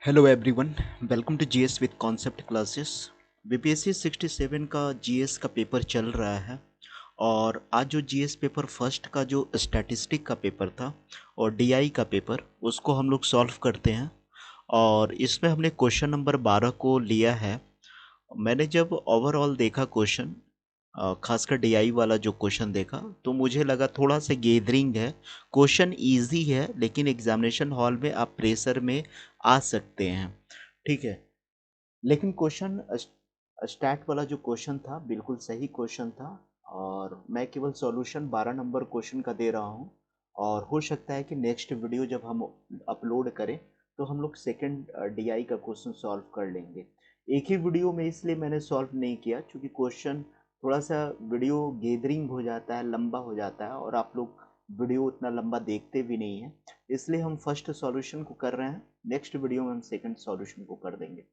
Hello everyone, welcome to GS with concept classes. BPSC 67 का GS का paper चल रहा है और आज जो जीएस पेपर फर्स्ट का जो स्टैटिस्टिक का पेपर था और डीआई का पेपर उसको हम लोग सॉल्व करते हैं। और इसमें हमने क्वेश्चन नंबर 12 को लिया है। मैंने जब ओवरऑल देखा क्वेश्चन, खासकर डीआई वाला जो क्वेश्चन देखा, तो मुझे लगा थोड़ा सा गैदरिंग है, क्वेश्चन इजी है, लेकिन एग्जामिनेशन हॉल में आप प्रेशर में आ सकते हैं। ठीक है, लेकिन क्वेश्चन स्टैट वाला जो क्वेश्चन था बिल्कुल सही क्वेश्चन था। और मैं केवल सॉल्यूशन 12 नंबर क्वेश्चन का दे रहा हूँ। और हो सकता है कि नेक्स्ट वीडियो जब हम अपलोड करें तो हम लोग सेकंड डीआई का क्वेश्चन सॉल्व कर लेंगे। एक ही वीडियो में इसलिए मैंने सॉल्व नहीं किया क्योंकि क्वेश्चन थोड़ा सा वीडियो गैदरिंग हो जाता है, लंबा हो जाता है, और आप लोग वीडियो उतना लंबा देखते भी नहीं हैं। इसलिए हम फर्स्ट सॉल्यूशन को कर रहे हैं, नेक्स्ट वीडियो में हम सेकंड सॉल्यूशन को कर देंगे।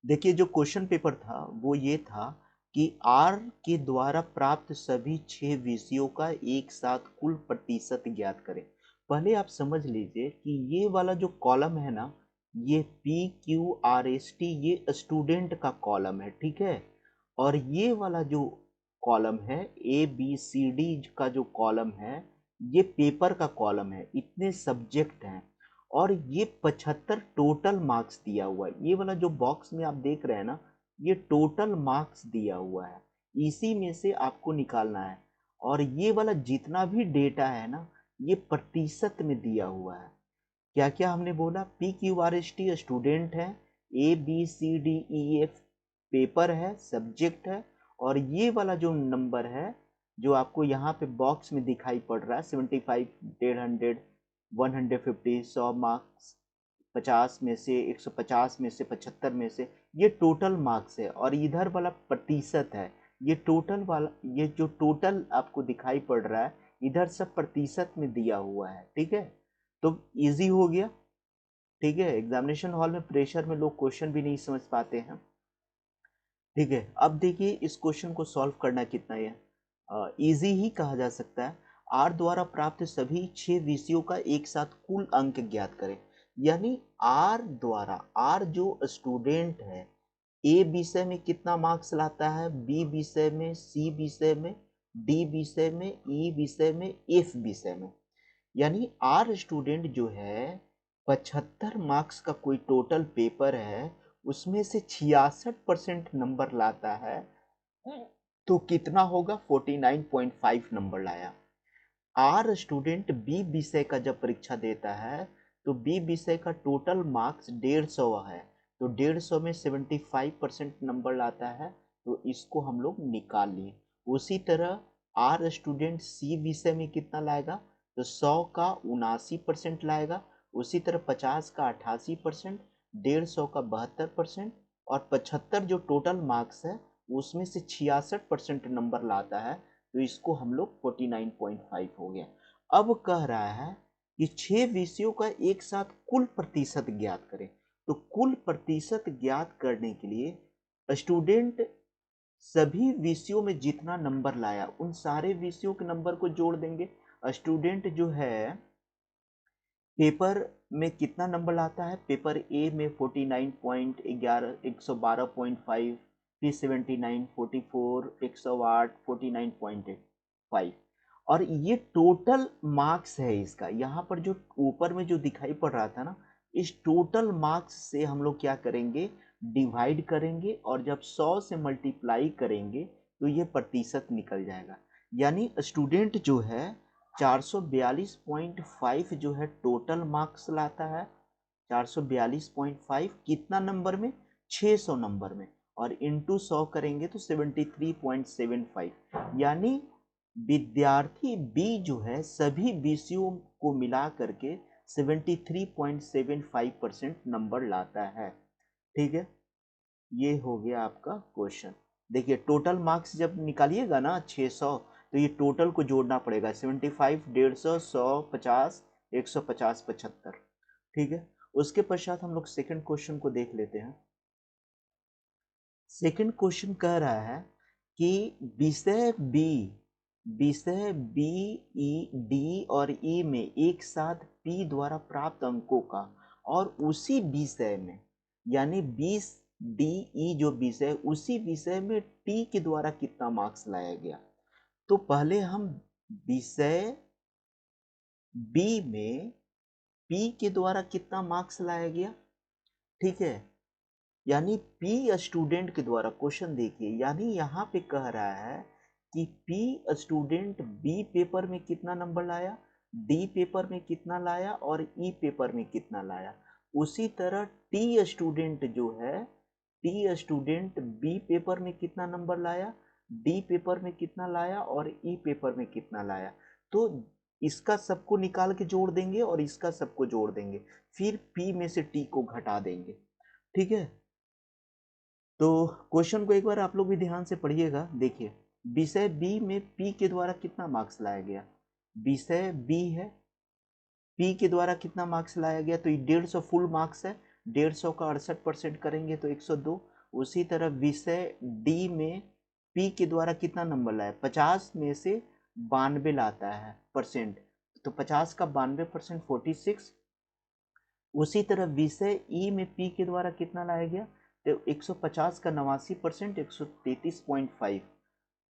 देखिए, जो क्वेश्चन पेपर था वो ये था कि आर के द्वारा प्राप्त सभी 6 विषयों का एक साथ कुल प्रतिशत ज्ञात करें। पहले आप समझ लीजिए कि ये वाला जो कॉलम है ना, ये P Q R S T, ये स्टूडेंट का कॉलम है, ठीक है। और ये वाला जो कॉलम है ए बी सी डी का जो कॉलम है, ये पेपर का कॉलम है। इतने सब्जेक्ट हैं और ये 75 टोटल मार्क्स दिया हुआ है। ये वाला जो बॉक्स में आप देख रहे हैं ना, ये टोटल मार्क्स दिया हुआ है, इसी में से आपको निकालना है। और ये वाला जितना भी डेटा है ना, ये प्रतिशत में दिया हुआ है। क्या क्या हमने बोला? P Q R S T student है, A B C D E F paper है, सब्जेक्ट है, और ये वाला जो नंबर है जो आपको यहाँ पे बॉक्स में दिखाई पड़ रहा है, 75, 150, 150, 100 मार्क्स, 50 में से, 150 में से, 75 में से, ये टोटल मार्क्स है। और इधर वाला प्रतिशत है, ये टोटल वाला, ये जो टोटल आपको दिखाई पड़ रहा है इधर सब प्रतिशत में दिया हुआ है, ठीक है। तो इजी हो गया, ठीक है। एग्जामिनेशन हॉल में प्रेशर में लोग क्वेश्चन भी नहीं समझ पाते हैं, ठीक है। अब देखिए, इस क्वेश्चन को सॉल्व करना कितना है, इजी ही कहा जा सकता है। आर द्वारा प्राप्त सभी 6 विषयों का एक साथ कुल अंक ज्ञात करें। यानी आर द्वारा, आर जो स्टूडेंट है, ए विषय में कितना मार्क्स लाता है, बी विषय में, सी विषय में, डी विषय में, ई विषय में, एफ विषय में। यानी आर स्टूडेंट जो है 75 मार्क्स का कोई टोटल पेपर है, उसमें से 66% नंबर लाता है, तो कितना होगा? 49.5 नंबर लाया। आर स्टूडेंट बी विषय का जब परीक्षा देता है तो बी विषय का टोटल मार्क्स 150 है, तो 150 में 75% नंबर लाता है, तो इसको हम लोग निकाल लिए। उसी तरह आर स्टूडेंट सी विषय में कितना लाएगा? तो 100 का 79% लाएगा। उसी तरह 50 का 88%, 150 का 72%, और 75 जो टोटल मार्क्स है उसमें से 66% नंबर लाता है, तो इसको हम लोग 49.5 हो गया। अब कह रहा है कि 6 विषयों का एक साथ कुल प्रतिशत ज्ञात करें। तो कुल प्रतिशत ज्ञात करने के लिए स्टूडेंट सभी विषयों में जितना नंबर लाया उन सारे विषयों के नंबर को जोड़ देंगे। स्टूडेंट जो है पेपर में कितना नंबर लाता है? पेपर ए में 49.11, 112.5, फिर 79, 44, 108, 49.5। और ये टोटल मार्क्स है इसका। यहाँ पर जो ऊपर में जो दिखाई पड़ रहा था ना, इस टोटल मार्क्स से हम लोग क्या करेंगे? डिवाइड करेंगे, और जब 100 से मल्टीप्लाई करेंगे तो ये प्रतिशत निकल जाएगा। यानी स्टूडेंट जो है 442.5 जो है टोटल मार्क्स लाता है। 442.5 कितना नंबर में? 600 नंबर में, और इंटू 100 करेंगे तो 73.75। यानी विद्यार्थी बी जो है सभी विषयों को मिला करके 73.75% नंबर लाता है, ठीक है। ये हो गया आपका क्वेश्चन। देखिए, टोटल मार्क्स जब निकालिएगा ना 600, तो ये टोटल को जोड़ना पड़ेगा, 75, 150, 100, 50, 150, 75, ठीक है। उसके पश्चात हम लोग सेकंड क्वेश्चन को देख लेते हैं। सेकंड क्वेश्चन कह रहा है कि विषय बी, ई, डी और ई में एक साथ पी द्वारा प्राप्त अंकों का और उसी विषय में यानी 20 DE जो विषय उसी विषय में T के द्वारा कितना मार्क्स लाया गया। तो पहले हम विषय B में P के द्वारा कितना मार्क्स लाया गया, ठीक है, यानी P स्टूडेंट के द्वारा। क्वेश्चन देखिए, यानी यहाँ पे कह रहा है कि P स्टूडेंट B पेपर में कितना नंबर लाया, D पेपर में कितना लाया और E पेपर में कितना लाया। उसी तरह T स्टूडेंट जो है, T स्टूडेंट B पेपर में कितना नंबर लाया, D पेपर में कितना लाया और E पेपर में कितना लाया। तो इसका सबको निकाल के जोड़ देंगे और इसका सबको जोड़ देंगे, फिर P में से T को घटा देंगे, ठीक है। तो क्वेश्चन को एक बार आप लोग भी ध्यान से पढ़िएगा। देखिए, विषय बी में पी के द्वारा कितना मार्क्स लाया गया, विषय बी है, पी के द्वारा कितना मार्क्स लाया गया, तो ये 150 फुल मार्क्स है, 150 का 68% करेंगे तो 102। उसी तरह विषय डी में पी के द्वारा कितना नंबर लाया, 50 में से 92 लाता है परसेंट, तो 50 का 92% 46। उसी तरह विषय ई में पी के द्वारा कितना लाया गया, तो 150 का 89% 133.5,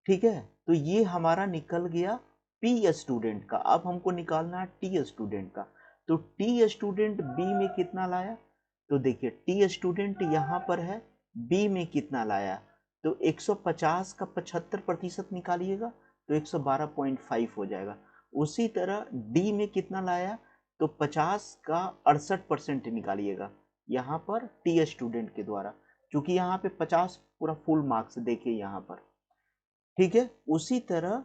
ठीक है। तो ये हमारा निकल गया पी स्टूडेंट का। अब हमको निकालना है टी स्टूडेंट का। तो टी स्टूडेंट बी में कितना लाया, तो देखिए टी स्टूडेंट यहाँ पर है, बी में कितना लाया, तो 150 का 75% निकालिएगा तो 112.5 हो जाएगा। उसी तरह डी में कितना लाया, तो 50 का 68% निकालिएगा यहाँ पर टी स्टूडेंट के द्वारा, क्योंकि यहाँ पे 50 पूरा फुल मार्क्स देखिए यहाँ पर, ठीक है। उसी तरह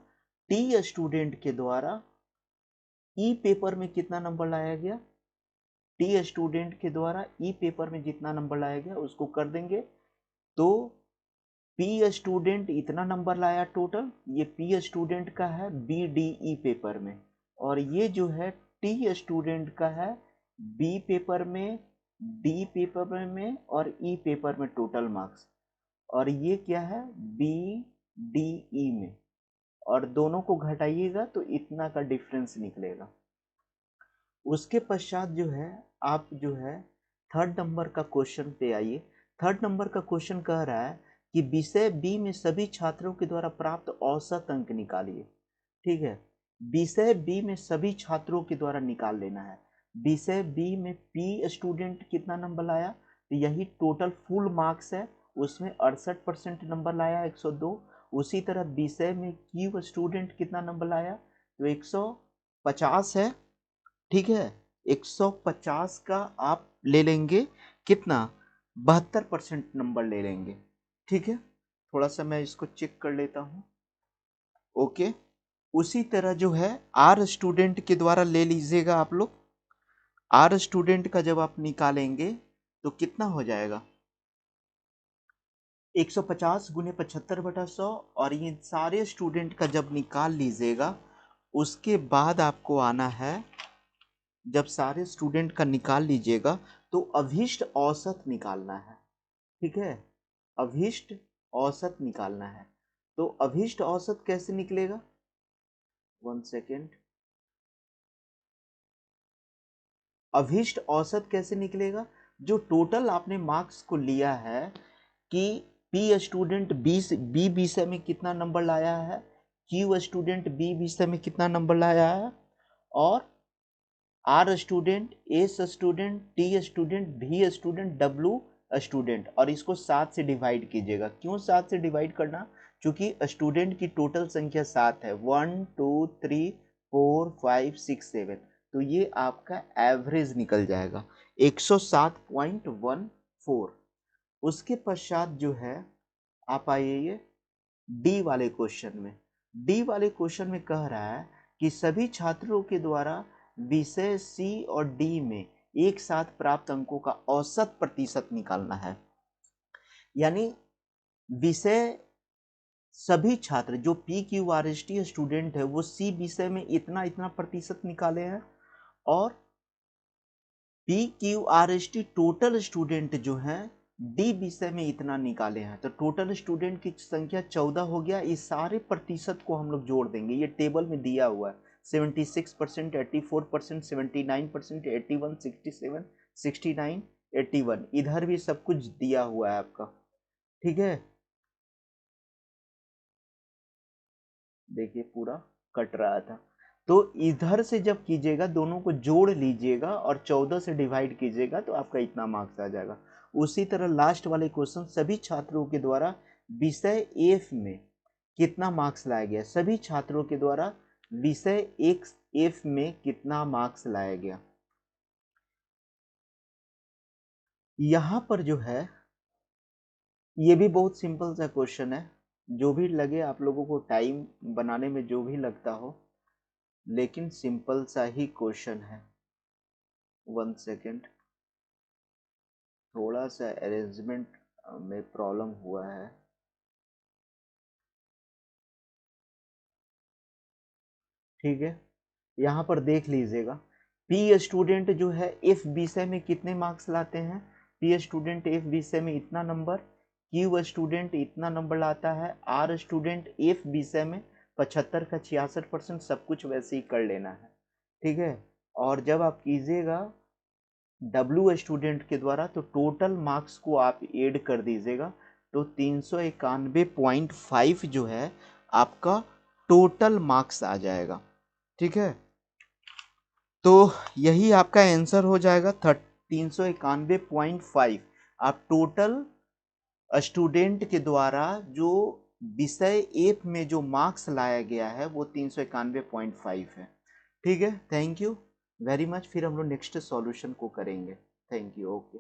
टी स्टूडेंट के द्वारा ई पेपर में कितना नंबर लाया गया, टी स्टूडेंट के द्वारा ई पेपर में जितना नंबर लाया गया उसको कर देंगे, तो पी स्टूडेंट इतना नंबर लाया टोटल, ये पी स्टूडेंट का है बी डी ई पेपर में, और ये जो है टी स्टूडेंट का है बी पेपर में, डी पेपर में और ई पेपर में टोटल मार्क्स, और ये क्या है बी डी ई में, और दोनों को घटाइएगा तो इतना का डिफरेंस निकलेगा। उसके पश्चात जो है आप जो है थर्ड नंबर का क्वेश्चन पे आइए। थर्ड नंबर का क्वेश्चन कह रहा है कि विषय बी में सभी छात्रों के द्वारा प्राप्त औसत अंक निकालिए, ठीक है। विषय बी में सभी छात्रों के द्वारा निकाल लेना है। विषय बी में पी स्टूडेंट कितना नंबर लाया, तो यही टोटल फुल मार्क्स है, उसमें 68% नंबर लाया 102। उसी तरह विषय में क्यू स्टूडेंट कितना नंबर लाया, तो 150 है, ठीक है। 150 का आप ले लेंगे कितना, 72% नंबर ले लेंगे, ठीक है। थोड़ा सा मैं इसको चेक कर लेता हूँ, ओके। उसी तरह जो है आर स्टूडेंट के द्वारा ले लीजिएगा आप लोग। आर स्टूडेंट का जब आप निकालेंगे तो कितना हो जाएगा, 150 गुने 75/100, और ये सारे स्टूडेंट का जब निकाल लीजिएगा उसके बाद आपको आना है, जब सारे स्टूडेंट का निकाल लीजिएगा तो अभीष्ट औसत निकालना है, ठीक है। अभीष्ट औसत निकालना है, तो अभीष्ट औसत कैसे निकलेगा, 1 सेकेंड। अभीष्ट औसत कैसे निकलेगा, जो टोटल आपने मार्क्स को लिया है कि पी स्टूडेंट बी विषय में कितना नंबर लाया है, क्यू स्टूडेंट बी विषय में कितना नंबर लाया है, और R student, S student, T student, V student, W student, और इसको 7 से डिवाइड कीजिएगा। क्यों 7 से डिवाइड करना, क्योंकि स्टूडेंट की टोटल संख्या 7 है, 1 2 3 4 5 6 7, तो ये आपका एवरेज निकल जाएगा 107.14। उसके पश्चात जो है आप आइए डी वाले क्वेश्चन में। डी वाले क्वेश्चन में कह रहा है कि सभी छात्रों के द्वारा विषय सी और डी में एक साथ प्राप्त अंकों का औसत प्रतिशत निकालना है। यानी विषय सभी छात्र जो P Q R S T student है वो सी विषय में इतना इतना प्रतिशत निकाले हैं, और P Q R S T total student जो हैं डी विषय में इतना निकाले हैं, तो टोटल स्टूडेंट की संख्या 14 हो गया। इस सारे प्रतिशत को हम लोग जोड़ देंगे, ये टेबल में दिया हुआ है, 76%, 84%, 79%, 81, 67, 69, 81, इधर भी सब कुछ दिया हुआ है आपका, ठीक है। देखिए पूरा कट रहा था, तो इधर से जब कीजिएगा दोनों को जोड़ लीजिएगा और 14 से डिवाइड कीजिएगा तो आपका इतना मार्क्स आ जाएगा। उसी तरह लास्ट वाले क्वेश्चन सभी छात्रों के द्वारा विषय एफ में कितना मार्क्स लाया गया, सभी छात्रों के द्वारा विषय एक एफ में कितना मार्क्स लाया गया। यहाँ पर जो है ये भी बहुत सिंपल सा क्वेश्चन है, जो भी लगे आप लोगों को टाइम बनाने में जो भी लगता हो, लेकिन सिंपल सा ही क्वेश्चन है। 1 सेकेंड, थोड़ा सा अरेंजमेंट में प्रॉब्लम हुआ है। ठीक है, यहाँ पर देख लीजिएगा, पी स्टूडेंट जो है एफ विषय में कितने मार्क्स लाते हैं, पी स्टूडेंट एफ विषय में इतना नंबर, क्यू स्टूडेंट इतना नंबर लाता है, आर स्टूडेंट एफ विषय में 75 का 66%, सब कुछ वैसे ही कर लेना है, ठीक है। और जब आप कीजिएगा डब्ल्यू स्टूडेंट के द्वारा तो टोटल मार्क्स को आप ऐड कर दीजिएगा, तो 391.5 जो है आपका टोटल मार्क्स आ जाएगा, ठीक है। तो यही आपका आंसर हो जाएगा 391.5। आप टोटल स्टूडेंट के द्वारा जो विषय एफ में जो मार्क्स लाया गया है वो 391.5 है, ठीक है। थैंक यू वेरी मच, फिर हम लोग नेक्स्ट सॉल्यूशन को करेंगे। Thank you, okay.